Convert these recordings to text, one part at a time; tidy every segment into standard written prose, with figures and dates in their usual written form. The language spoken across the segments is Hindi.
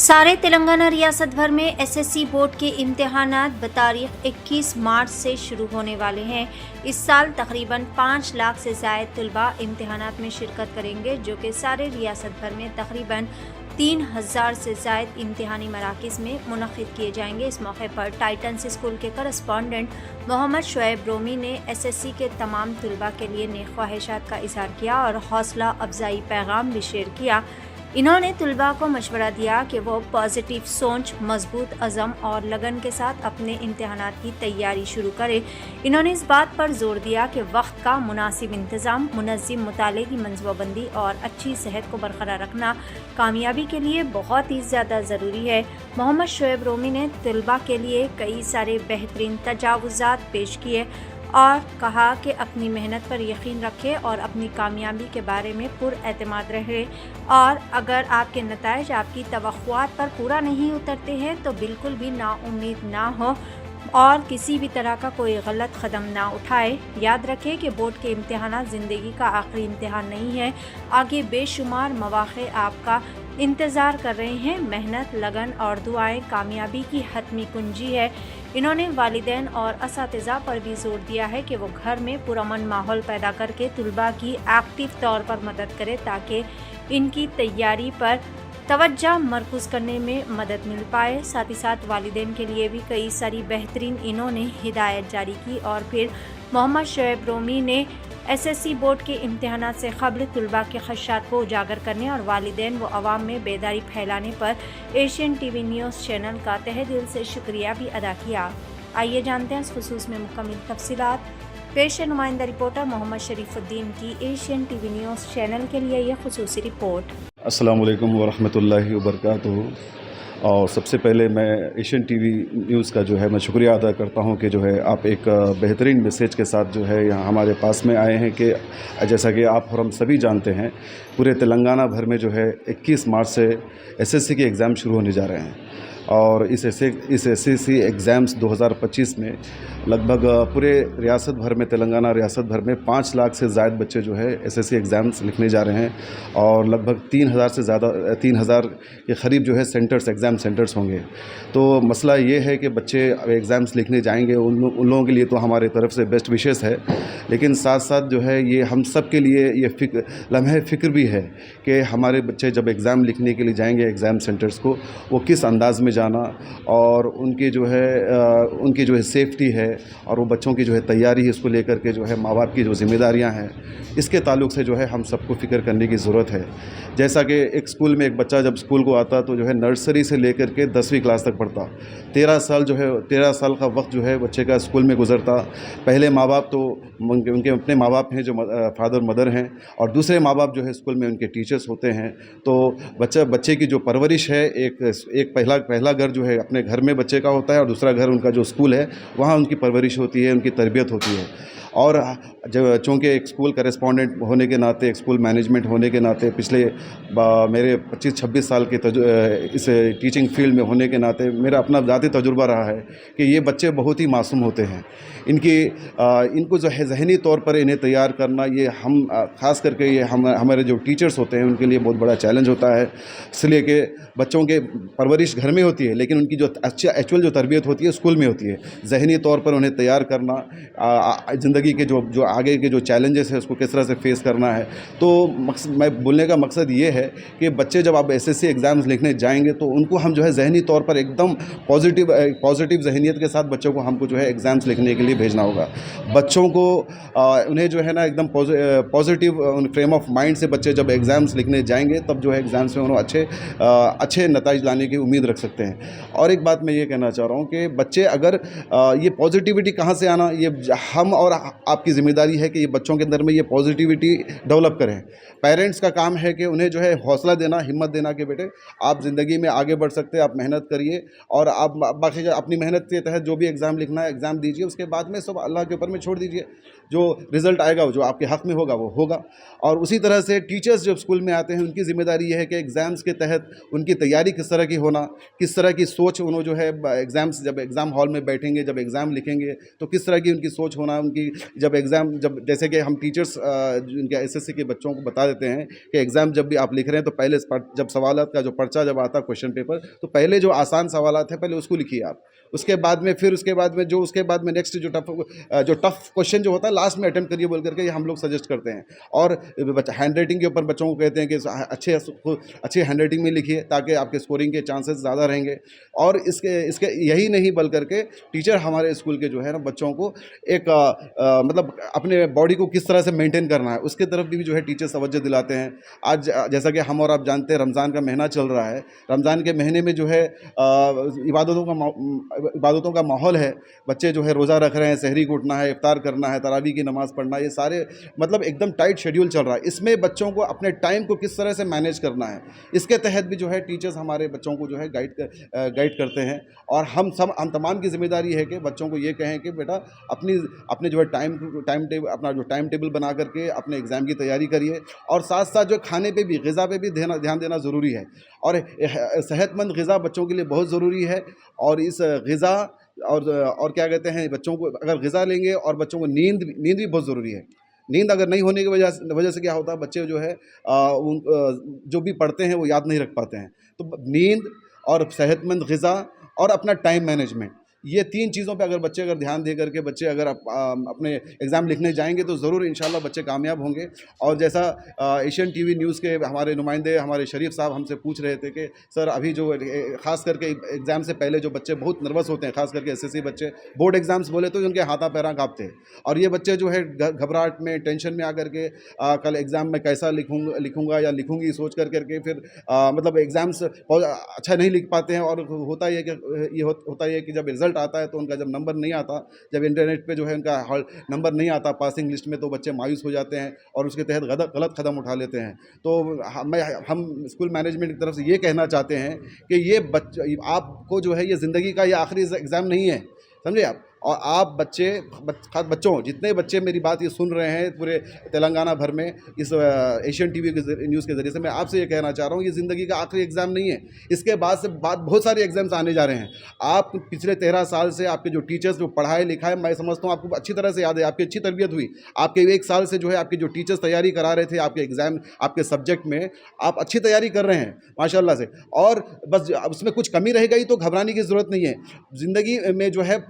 सारे तेलंगाना रियासत भर में एसएससी बोर्ड के इम्तिहानात बतारीख 21 मार्च से शुरू होने वाले हैं। इस साल तकरीबन 5 लाख से ज़ायद तलबा इम्तिहानात में शिरकत करेंगे, जो कि सारे रियासत भर में तकरीबन 3000 से ज़ायद इम्तिहानी मराकिज़ में मुनक़िद किए जाएंगे। इस मौके पर टाइटन्स स्कूल के करस्पॉन्डेंट मोहम्मद शुएब रोमी ने एसएससी के तमाम तलबा के लिए नेक ख्वाहिशात का इज़हार किया और हौसला अफजाई पैगाम भी शेयर किया। इन्होंने तलबा को मशवरा दिया कि वो पॉजिटिव सोच, मजबूत अज़म और लगन के साथ अपने इम्तिहानात की तैयारी शुरू करें। इन्होंने इस बात पर जोर दिया कि वक्त का मुनासिब इंतज़ाम, मुनज़्ज़म मुताले की मंसूबाबंदी और अच्छी सेहत को बरकरार रखना कामयाबी के लिए बहुत ही ज़्यादा ज़रूरी है। मोहम्मद शुएब रोमी ने तलबा के लिए कई सारे बेहतरीन तजावुज़ात पेश किए और कहा कि अपनी मेहनत पर यकीन रखें और अपनी कामयाबी के बारे में पुरएतमाद रहें, और अगर आपके नताइज आपकी तवक्कुआत पर पूरा नहीं उतरते हैं तो बिल्कुल भी नाउम्मीद ना हो और किसी भी तरह का कोई गलत कदम ना उठाए। याद रखें कि बोर्ड के इम्तिहान ज़िंदगी का आखिरी इम्तिहान नहीं है। आगे बेशुमार मौक़े आपका इंतज़ार कर रहे हैं। मेहनत, लगन और दुआएं कामयाबी की हतमी कुंजी है। इन्होंने वालिदैन और असातिज़ा पर भी जोर दिया है कि वो घर में पुरअमन माहौल पैदा करके तलबा की एक्टिव तौर पर मदद करें ताकि इनकी तैयारी पर तवज्जो मरकूज़ करने में मदद मिल पाए। साथ ही साथ वालिदैन के लिए भी कई सारी बेहतरीन इन्होंने हिदायत जारी की। और फिर मोहम्मद शुएब रोमी ने एसएससी बोर्ड के इम्तिहानात से क़ब्ल तलबा के ख़दशात को उजागर करने और वालिदैन व अवाम में बेदारी फैलाने पर एशियन टीवी न्यूज़ चैनल का तहे दिल से शुक्रिया भी अदा किया। आइए जानते हैं इस खुसूस में मुकम्मल तफसीलात। पेश नुमाइंदा रिपोर्टर मोहम्मद शरीफुद्दीन की एशियन टीवी न्यूज़ चैनल के लिए यह खुसूसी रिपोर्ट। अस्सलामु अलैकुम वरहमतुल्लाहि वबरकातुहू। और सबसे पहले मैं एशियन टीवी न्यूज़ का जो है मैं शुक्रिया अदा करता हूं कि जो है आप एक बेहतरीन मैसेज के साथ जो है यहाँ हमारे पास में आए हैं कि जैसा कि आप और हम सभी जानते हैं, पूरे तेलंगाना भर में जो है 21 मार्च से एसएससी के एग्ज़ाम शुरू होने जा रहे हैं। और इस एसएससी एग्ज़ाम्स 2025 में लगभग पूरे रियासत भर में, तेलंगाना रियासत भर में 5 लाख से ज़ायद बच्चे जो है एसएससी एग्ज़ाम्स लिखने जा रहे हैं और लगभग 3000 से ज़्यादा 3000 के क़रीब जो है एग्ज़ाम सेंटर्स होंगे। तो मसला ये है कि बच्चे एग्ज़ाम्स लिखने जाएंगे, उन लोगों के लिए तो हमारे तरफ से बेस्ट विशेस है, लेकिन साथ साथ जो है ये हम सब के लिए ये लम्हे फ़िक्र भी है कि हमारे बच्चे जब एग्ज़ाम लिखने के लिए जाएंगे एग्ज़ाम सेंटर्स को, वो किस अंदाज़ में जाना और उनकी जो है सेफ्टी है और वो बच्चों की जो है तैयारी है, इसको लेकर के जो है माँ बाप की जो ज़िम्मेदारियाँ हैं, इसके ताल्लुक़ से जो है हम सबको फ़िक्र करने की ज़रूरत है। जैसा कि एक स्कूल में एक बच्चा जब स्कूल को आता तो जो है नर्सरी से लेकर के 10वीं क्लास तक पढ़ता, 13 साल का वक्त जो है बच्चे का स्कूल में गुजरता। पहले माँ बाप तो उनके अपने माँ बाप हैं जो फादर मदर हैं, और दूसरे माँ बाप जो है स्कूल में उनके टीचर्स होते हैं। तो बच्चे की जो परवरिश है, एक पहला घर जो है अपने घर में बच्चे का होता है और दूसरा घर उनका जो स्कूल है वहाँ उनकी परवरिश होती है, उनकी तरबियत होती है। और जब चूँकि एक स्कूल करेस्पॉन्डेंट होने के नाते, एक स्कूल मैनेजमेंट होने के नाते, पिछले मेरे 25-26 साल के इस टीचिंग फील्ड में होने के नाते मेरा अपना ज़ाती तजुर्बा रहा है कि ये बच्चे बहुत ही मासूम होते हैं। इनको जो है ज़हनी तौर पर इन्हें तैयार करना, ये हम ख़ास करके ये हमारे जो टीचर्स होते हैं उनके लिए बहुत बड़ा चैलेंज होता है, इसलिए कि बच्चों के परवरिश घर में होती है लेकिन उनकी जो एक्चुअल जो तरबियत होती है स्कूल में होती है। ज़हनी तौर पर उन्हें तैयार करना, ज़िंदगी के जो आगे के जो चैलेंजेस है उसको किस तरह से फेस करना है। तो मैं बोलने का मकसद ये है कि बच्चे जब आप एसएससी एग्ज़ाम्स लिखने जाएंगे तो उनको हम जो है ज़हनी तौर पर एकदम पॉजिटिव ज़हनियत के साथ बच्चों को हमको जो है एग्ज़ाम्स लिखने के लिए भेजना होगा। बच्चों को उन्हें जो है ना एकदम पॉजिटिव फ्रेम ऑफ माइंड से बच्चे जब एग्ज़ाम्स लिखने जाएंगे तब जो है एग्ज़ाम्स में उन्हें अच्छे नताइज लाने की उम्मीद रख सकते हैं। और एक बात मैं ये कहना चाह रहा हूँ कि बच्चे अगर ये पॉजिटिविटी कहाँ से आना, ये हम और आपकी ज़िम्मेदारी है कि ये बच्चों के अंदर में ये पॉजिटिविटी डेवलप करें। पेरेंट्स का काम है कि उन्हें जो है हौसला देना, हिम्मत देना कि बेटे आप ज़िंदगी में आगे बढ़ सकते हैं, आप मेहनत करिए और आप बाकी अपनी मेहनत के तहत जो भी एग्ज़ाम लिखना है एग्ज़ाम दीजिए, उसके बाद में सब अल्लाह के ऊपर में छोड़ दीजिए। जो रिज़ल्ट आएगा जो आपके हक़ में होगा वो होगा। और उसी तरह से टीचर्स जब स्कूल में आते हैं उनकी ज़िम्मेदारी ये है कि एग्ज़ाम्स के तहत उनकी तैयारी किस तरह की होना, किस तरह की सोच उन्होंने जो है जब एग्ज़ाम हॉल में बैठेंगे, जब एग्ज़ाम लिखेंगे तो किस तरह की उनकी सोच होना, उनकी जब एग्ज़ाम जब जैसे कि हम टीचर्स जिनके एसएससी के बच्चों को बता देते हैं कि एग्ज़ाम जब भी आप लिख रहे हैं तो पहले जब सवालात का जो पर्चा जब आता है क्वेश्चन पेपर, तो पहले जो आसान सवालात है पहले उसको लिखिए आप। उसके बाद में उसके बाद में नेक्स्ट जो टफ क्वेश्चन जो होता है लास्ट में अटेम्प्ट करिए बोल करके ये हम लोग सजेस्ट करते हैं। और हैंड राइटिंग के ऊपर बच्चों को कहते हैं कि अच्छे हैंड राइटिंग में लिखिए ताकि आपके स्कोरिंग के चांसेस ज़्यादा रहेंगे। और इसके यही नहीं बल करके टीचर हमारे स्कूल के जो है ना बच्चों को एक मतलब अपने बॉडी को किस तरह से मेंटेन करना है उसके तरफ भी जो है टीचर तवज्जो दिलाते हैं। आज जैसा कि हम और आप जानते हैं रमज़ान का महीना चल रहा है। रमज़ान के महीने में जो है इबादतों का माहौल है। बच्चे जो है रोज़ा रख रहे हैं, सहरी को उठना है, इफ्तार करना है, तरावी की नमाज़ पढ़ना है, ये सारे मतलब एकदम टाइट शेड्यूल चल रहा है। इसमें बच्चों को अपने टाइम को किस तरह से मैनेज करना है, इसके तहत भी जो है टीचर्स हमारे बच्चों को जो है गाइड करते हैं। और हम तमाम की जिम्मेदारी है कि बच्चों को ये कहें कि बेटा अपने जो है अपना जो टाइम टेबल बना करके अपने एग्ज़ाम की तैयारी करिए। और साथ साथ जो खाने पे भी, ग़िज़ा पे भी ध्यान देना ज़रूरी है। और सेहतमंद ग़िज़ा बच्चों के लिए बहुत ज़रूरी है। और इस ग़िज़ा और क्या कहते हैं, बच्चों को अगर ग़िज़ा लेंगे और बच्चों को नींद भी बहुत ज़रूरी है। नींद अगर नहीं होने की वजह से क्या होता है, बच्चे जो है जो भी पढ़ते हैं वो याद नहीं रख पाते हैं। तो नींद और सेहतमंद ग़िज़ा और अपना टाइम मैनेजमेंट, ये 3 चीज़ों पे अगर बच्चे ध्यान दे करके बच्चे अगर अपने एग्ज़ाम लिखने जाएंगे तो ज़रूर इंशाल्लाह बच्चे कामयाब होंगे। और जैसा एशियन टीवी न्यूज़ के हमारे नुमाइंदे हमारे शरीफ साहब हमसे पूछ रहे थे कि सर अभी जो ख़ास करके एग्ज़ाम से पहले जो बच्चे बहुत नर्वस होते हैं, ख़ास करके एसएससी बच्चे, बोर्ड एग्ज़ाम्स बोले तो उनके हाथा पैरा काँपते हैं। और ये बच्चे जो है घबराहट में, टेंशन में आकर के कल एग्ज़ाम में कैसा लिखूँगा या लिखूँगी सोच करके फिर मतलब एग्ज़ाम्स अच्छा नहीं लिख पाते हैं। और होता ही है कि जब रिज़ल्ट आता है तो उनका जब नंबर नहीं आता, जब इंटरनेट पे जो है उनका नंबर नहीं आता पासिंग लिस्ट में, तो बच्चे मायूस हो जाते हैं और उसके तहत गलत कदम उठा लेते हैं। तो हम स्कूल मैनेजमेंट की तरफ से ये कहना चाहते हैं कि ये आपको जो है ये ज़िंदगी का ये आखिरी एग्ज़ाम नहीं है, समझे आप। और आप बच्चों जितने बच्चे मेरी बात ये सुन रहे हैं पूरे तेलंगाना भर में इस एशियन टीवी के न्यूज़ के ज़रिए से, मैं आपसे ये कहना चाह रहा हूँ ये ज़िंदगी का आखिरी एग्ज़ाम नहीं है। इसके बाद बहुत सारे एग्ज़ाम्स आने जा रहे हैं। आप पिछले 13 साल से आपके जो टीचर्स जो पढ़ाए लिखाए, मैं समझता हूँ आपको अच्छी तरह से याद है, आपकी अच्छी तरबियत हुई। आपके 1 साल से जो है आपके जो टीचर्स तैयारी करा रहे थे आपके एग्ज़ाम, आपके सब्जेक्ट में, आप अच्छी तैयारी कर रहे हैं माशाल्लाह से। और बस उसमें कुछ कमी रह गई तो घबराने की ज़रूरत नहीं है। ज़िंदगी में जो है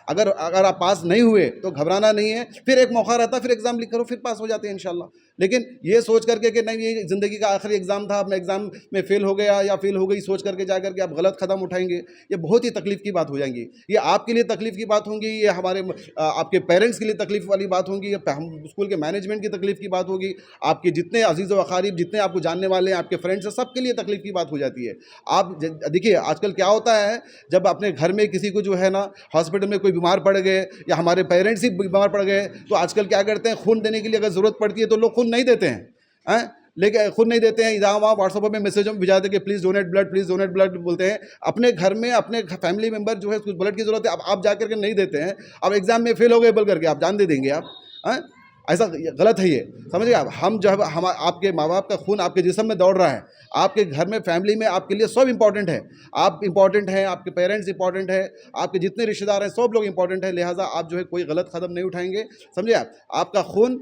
अगर आप पास नहीं हुए तो घबराना नहीं है, फिर एक मौका रहता है, फिर एग्ज़ाम लिख करो, फिर पास हो जाते हैं इंशाल्लाह। लेकिन ये सोच करके कि नहीं ये ज़िंदगी का आखिरी एग्ज़ाम था, अब मैं एग्ज़ाम में फ़ेल हो गया या फ़ेल हो गई सोच करके जा करके आप गलत कदम उठाएंगे, ये बहुत ही तकलीफ़ की बात हो जाएंगी। ये आपके लिए तकलीफ़ की बात होगी, ये हमारे आपके पेरेंट्स के लिए तकलीफ़ वाली बात होगी, हम स्कूल के मैनेजमेंट की तकलीफ़ की बात होगी, आपके जितने अजीज़ व अक़ारीब जितने आपको जानने वाले हैं, आपके फ्रेंड्स हैं, सबके लिए तकलीफ़ की बात हो जाती है। आप देखिए आजकल क्या होता है, जब अपने घर में किसी को जो है ना हॉस्पिटल में कोई बीमार पड़ गए या हमारे पेरेंट्स ही बीमार पड़ गए, तो आजकल क्या करते हैं, खून देने के लिए अगर ज़रूरत पड़ती है तो लोग खून नहीं देते हैं, लेकिन खुद नहीं देते हैं। इधर वहाँ व्हाट्सएप में मैसेज में भिजा देते कि प्लीज़ डोनेट ब्लड बोलते हैं। अपने घर में अपने फैमिली मेंबर जो है कुछ ब्लड की ज़रूरत है, अब आप जा करके नहीं देते हैं, अब एग्ज़ाम में फेल हो गए बोल करके आप जान दे देंगे आप, ऐसा गलत है ये, समझिए आप। हम जो है आपके माँ बाप का खून आपके जिस्म में दौड़ रहा है, आपके घर में फैमिली में आपके लिए सब इंपॉर्टेंट है। आप इंपॉर्टेंट हैं, आपके पेरेंट्स इंपॉर्टेंट है, आपके जितने रिश्तेदार हैं सब लोग इंपॉर्टेंट है। लिहाजा आप जो है कोई गलत कदम नहीं उठाएंगे, समझिए आप। आपका खून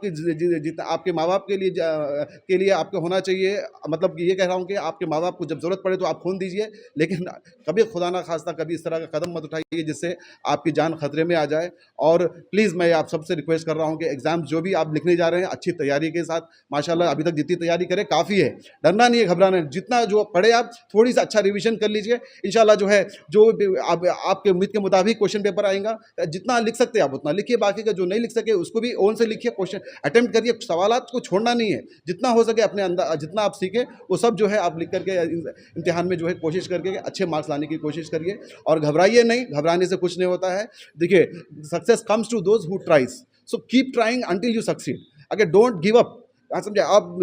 जितना आपके माँ बाप के लिए आपको होना चाहिए। मतलब कि ये कह रहा हूँ कि आपके माँ बाप को जब ज़रूरत पड़े तो आप खून दीजिए, लेकिन कभी खुदा ना खास्ता कभी इस तरह का कदम मत उठाइए जिससे आपकी जान खतरे में आ जाए। और प्लीज़ मैं आप सबसे रिक्वेस्ट कर रहा हूँ कि एग्ज़ाम जो भी आप लिखने जा रहे हैं अच्छी तैयारी के साथ, माशाल्लाह अभी तक जितनी तैयारी करें काफ़ी है, डरना नहीं है, घबराना नहीं। जितना जो पढ़े आप थोड़ी सा अच्छा रिवीजन कर लीजिए, इंशाल्लाह जो है जो आपके उम्मीद के मुताबिक क्वेश्चन पेपर आएगा। जितना लिख सकते हैं आप उतना लिखिए, बाकी का जो नहीं लिख सके उसको भी ओन से लिखिए, क्वेश्चन अटेम्प्ट करिए, सवालात को छोड़ना नहीं है। जितना हो सके अपने अंदर जितना आप सीखें वो सब जो है आप लिख करके इम्तिहान में जो है कोशिश करके अच्छे मार्क्स लाने की कोशिश करिए। और घबराइए नहीं, घबराने से कुछ नहीं होता है। देखिए success comes to those who tries, so keep trying until you succeed. अगर डोंट गिव अप, समझे आप।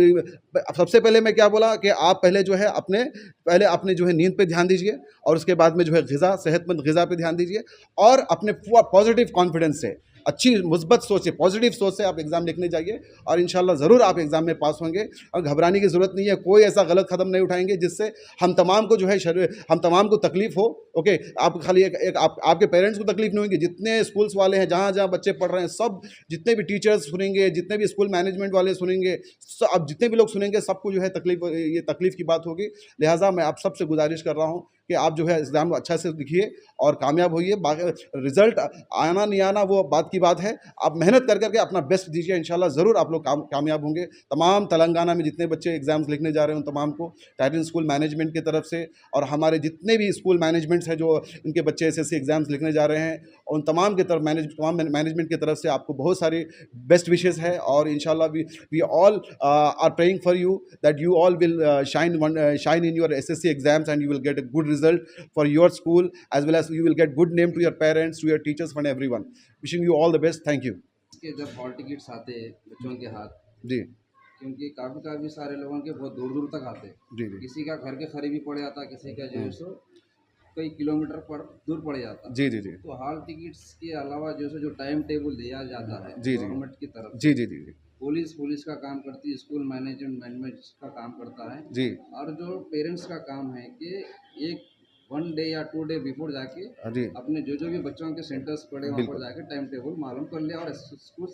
सबसे पहले मैं क्या बोला कि आप पहले जो है अपने जो है नींद पे ध्यान दीजिए, और उसके बाद में जो है ग़िज़ा, सेहतमंद ग़िज़ा पे ध्यान दीजिए, और अपने पॉजिटिव कॉन्फिडेंस से अच्छी मुस्बत सोच से, पॉजिटिव सोच से आप एग्ज़ाम लिखने जाइए और इंशाल्लाह ज़रूर आप एग्ज़ाम में पास होंगे। और घबराने की ज़रूरत नहीं है, कोई ऐसा गलत कदम नहीं उठाएंगे जिससे हम तमाम को जो है हम तमाम को तकलीफ़ हो। ओके, आप खाली एक आपके पेरेंट्स को तकलीफ नहीं होगी, जितने स्कूल्स वाले हैं, जहाँ जहाँ बच्चे पढ़ रहे हैं, सब जितने भी टीचर्स सुनेंगे, जितने भी स्कूल मैनेजमेंट वाले सुनेंगे, अब जितने भी लोग सुनेंगे, सबको जो है ये तकलीफ़ की बात होगी। लिहाजा मैं आप सबसे गुजारिश कर रहा हूँ कि आप जो है एग्ज़ाम अच्छा से लिखिए और कामयाब होइए। रिज़ल्ट आना नहीं आना वो बात की बात है, आप मेहनत कर करके अपना बेस्ट दीजिए, इंशाल्लाह ज़रूर आप लोग कामयाब होंगे। तमाम तेलंगाना में जितने बच्चे एग्ज़ाम्स लिखने जा रहे हैं उन तमाम को टाइटन स्कूल मैनेजमेंट की तरफ से और हमारे जितने भी स्कूल मैनेजमेंट्स हैं जो इनके बच्चे एसएससी एग्ज़ाम्स लिखने जा रहे हैं, उन तमाम की तरफ तमाम मैनेजमेंट की तरफ से आपको बहुत सारी बेस्ट विशेज़ है और इंशाल्लाह we all are praying for you that you all will shine in your SSC exams and you will get a good result for your school, as well as you will get good name to your parents, to your teachers, and everyone. Wishing you all the best. Thank you. के जब हॉल टिकट्स आते हैं बच्चों के हाथ, जी क्योंकि काफ़ी सारे लोगों के बहुत दूर दूर तक आते हैं। जी जी किसी का घर के करीब ही पड़ जाता, किसी का जो है सो कई किलोमीटर दूर पड़ जाता। जी जी जी तो हॉल टिकट्स के अलावा जो है जो टाइम टेबल दिया जाता है जी जी गवर्नमेंट की तरफ जी से, जी जी पुलिस का काम करती है, स्कूल मैनेजमेंट का काम करता है, जी और जो पेरेंट्स का काम है कि एक 1 डे या 2 डे बिफोर जाके जी अपने जो भी बच्चों के सेंटर्स पड़े वहाँ पर बिल्कुल जाके टाइम टेबल मालूम कर ले और स्कूल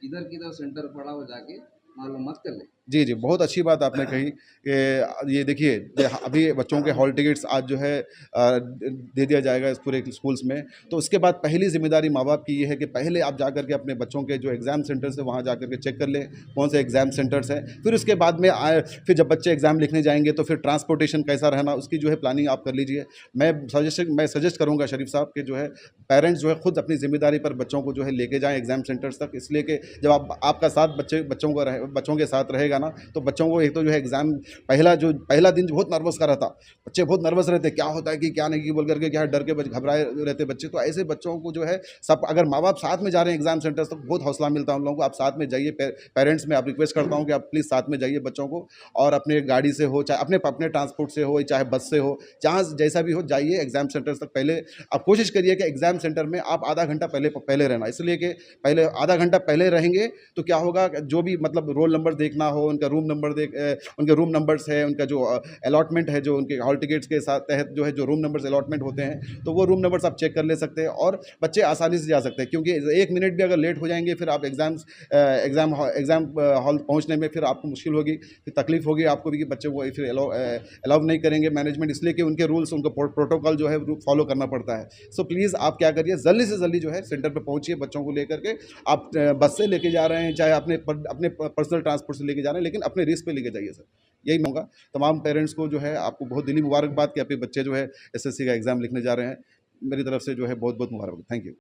किधर सेंटर पड़ा हो जाके मालूमात कर ले। जी, जी, बहुत अच्छी बात आपने कही कि ये देखिए अभी बच्चों के हॉल टिकट्स आज जो है दे दिया जाएगा इस पूरे स्कूल्स में। तो उसके बाद पहली ज़िम्मेदारी माँ-बाप की ये है कि पहले आप जा कर के अपने बच्चों के जो एग्ज़ाम सेंटर्स हैं वहाँ जा कर के चेक कर लें कौन से एग्ज़ाम सेंटर्स हैं। फिर उसके बाद में फिर जब बच्चे एग्ज़ाम लिखने जाएँगे तो फिर ट्रांसपोर्टेशन कैसा रहना उसकी जो है प्लानिंग आप कर लीजिए। मैं सजेस्ट करूँगा शरीफ साहब कि जो है पेरेंट्स जो है खुद अपनी ज़िम्मेदारी पर बच्चों को जो है लेके जाएँ एग्ज़ाम सेंटर्स तक, इसलिए कि जब आपका साथ बच्चों के साथ रहेगा ना, तो बच्चों को एक तो जो है एग्ज़ाम पहला दिन बहुत नर्वस का रहता, बच्चे बहुत नर्वस रहते, क्या होता है कि क्या नहीं, कि बोल करके क्या डर के घबराए रहते बच्चे। तो ऐसे बच्चों को जो है सब अगर माँ बाप साथ में जा रहे हैं एग्ज़ाम सेंटर्स तो बहुत हौसला मिलता है उन लोगों को। आप साथ में जाइए, पेरेंट्स में आप रिक्वेस्ट करता हूँ कि आप प्लीज़ साथ में जाइए बच्चों को, और अपने गाड़ी से हो, चाहे अपने ट्रांसपोर्ट से हो, चाहे बस से हो, जहाँ जैसा भी हो जाइए एग्ज़ाम सेंटर्स तक। पहले आप कोशिश करिए कि एग्ज़ाम सेंटर में आप आधा घंटा पहले रहना, इसलिए कि पहले आधा घंटा पहले रहेंगे तो क्या होगा, जो भी मतलब रोल नंबर देखना हो, उनका उनके रूम नंबर्स है, उनका जो अलॉटमेंट है, जो उनके हॉल टिकट्स के साथ तहत जो है जो रूम नंबर्स अलॉटमेंट होते हैं, तो वो रूम नंबर्स आप चेक कर ले सकते हैं और बच्चे आसानी से जा सकते हैं। क्योंकि 1 मिनट भी अगर लेट हो जाएंगे फिर आप एग्ज़ाम हॉल पहुंचने में फिर आपको मुश्किल होगी, फिर तकलीफ होगी आपको भी कि बच्चे को फिर अलाउ नहीं करेंगे मैनेजमेंट, इसलिए कि उनके रूल्स, उनको प्रोटोकॉल जो है फॉलो करना पड़ता है। सो प्लीज़ आप क्या करिए, जल्दी से जल्दी जो है सेंटर पर पहुँचिए बच्चों को लेकर के। आप बस से लेके जा रहे हैं, चाहे अपने पर्सनल ट्रांसपोर्ट से लेके जा रहे हैं, लेकिन अपने रिस्क पे लेके जाइए सर। यही कहूँगा तमाम पेरेंट्स को जो है, आपको बहुत दिली मुबारकबाद कि आपके बच्चे जो है एसएससी का एग्ज़ाम लिखने जा रहे हैं। मेरी तरफ से जो है बहुत बहुत मुबारकबाद। Thank you.